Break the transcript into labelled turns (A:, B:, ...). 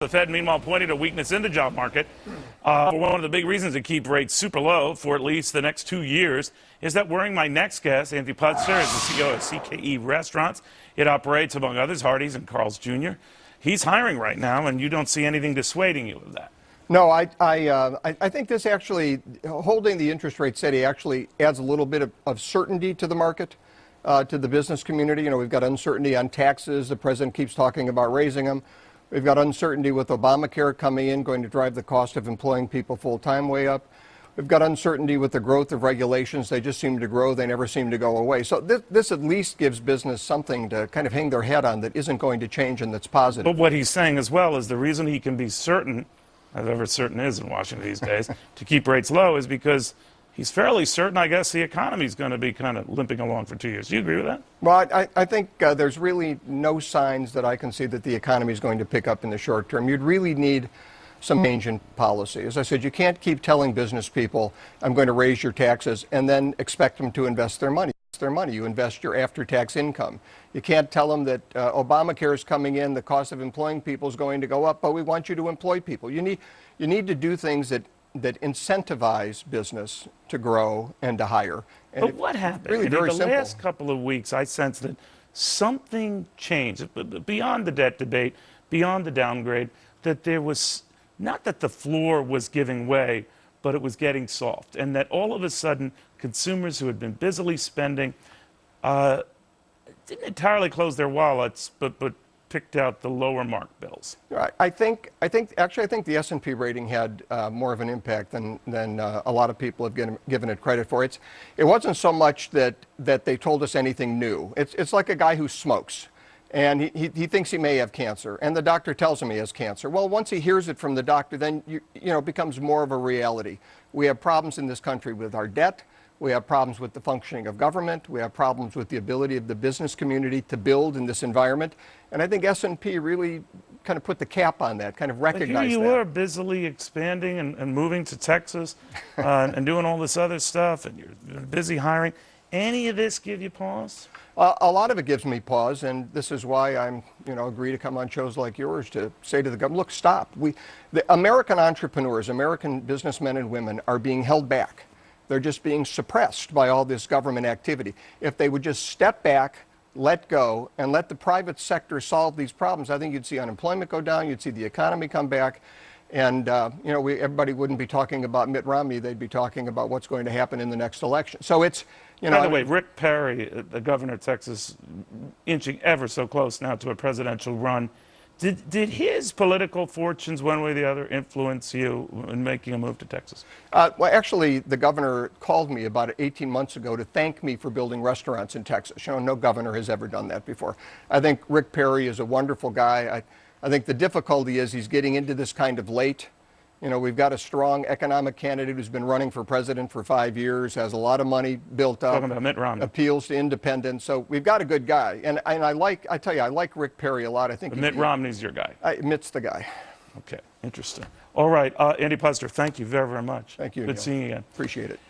A: The Fed, meanwhile, pointed to weakness in the job market. One of the big reasons to keep rates super low for at least the next 2 years is that worrying my next guest, Andrew Puzder, is the CEO of CKE Restaurants. It operates, among others, Hardee's and Carl's Jr. He's hiring right now, and you don't see anything dissuading you of that.
B: No, I think this actually, holding the interest rate steady actually adds a little bit of certainty to the market, to the business community. You know, we've got uncertainty on taxes. The president keeps talking about raising them. We've got uncertainty with ObamaCare coming in, going to drive the cost of employing people full-time way up. We've got uncertainty with the growth of regulations. They just seem to grow. They never seem to go away. So this at least gives business something to kind of hang their head on that isn't going to change and that's positive.
A: But what he's saying as well is the reason he can be certain, as ever certain is in Washington these days, to keep rates low is because he's fairly certain, I guess, the economy is going to be kind of limping along for 2 years. Do you agree with that?
B: Well, I think there's really no signs that I can see that the economy is going to pick up in the short term. You'd really need some change in policy. As I said, you can't keep telling business people, I'm going to raise your taxes, and then expect them to invest their money. You invest your after-tax income. You can't tell them that ObamaCare is coming in, the cost of employing people is going to go up, but we want you to employ people. You need to do things that incentivize business to grow and to hire. And
A: but what happened?
B: Really very
A: the
B: simple.
A: Last couple of weeks, I sensed that something changed beyond the debt debate, beyond the downgrade, that there was, not that the floor was giving way, but it was getting soft, and that all of a sudden consumers who had been busily spending didn't entirely close their wallets, but picked out the lower marked bills.
B: I think the S&P rating had more of an impact than a lot of people have given it credit for. It wasn't so much that they told us anything new. It's like a guy who smokes, and he thinks he may have cancer, and the doctor tells him he has cancer. Well, once he hears it from the doctor, then it becomes more of a reality. We have problems in this country with our debt. We have problems with the functioning of government. We have problems with the ability of the business community to build in this environment. And I think S&P really kind of put the cap on that, kind of recognized that.
A: But here you were busily expanding and moving to Texas and doing all this other stuff, and you're busy hiring. Any of this give you pause?
B: A lot of it gives me pause, and this is why I'm, agree to come on shows like yours to say to the government, look, stop. The American entrepreneurs, American businessmen and women are being held back. They're just being suppressed by all this government activity. If they would just step back, let go, and let the private sector solve these problems, I think you'd see unemployment go down, you'd see the economy come back, and everybody wouldn't be talking about Mitt Romney. They'd be talking about what's going to happen in the next election. So it's,
A: By the way, Rick Perry, the governor of Texas, inching ever so close now to a presidential run. Did his political fortunes, one way or the other, influence you in making a move to Texas?
B: Well, actually, the governor called me about 18 months ago to thank me for building restaurants in Texas. No governor has ever done that before. I think Rick Perry is a wonderful guy. I think the difficulty is he's getting into this kind of late. We've got a strong economic candidate who's been running for president for 5 years, has a lot of money built up.
A: Talking about Mitt Romney.
B: Appeals to independents. So we've got a good guy. And I like Rick Perry a lot. I think
A: but Mitt Romney's your guy.
B: Mitt's the guy.
A: Okay, interesting. All right, Andrew Puzder, thank you very, very much.
B: Thank you.
A: Good seeing you again.
B: Appreciate it.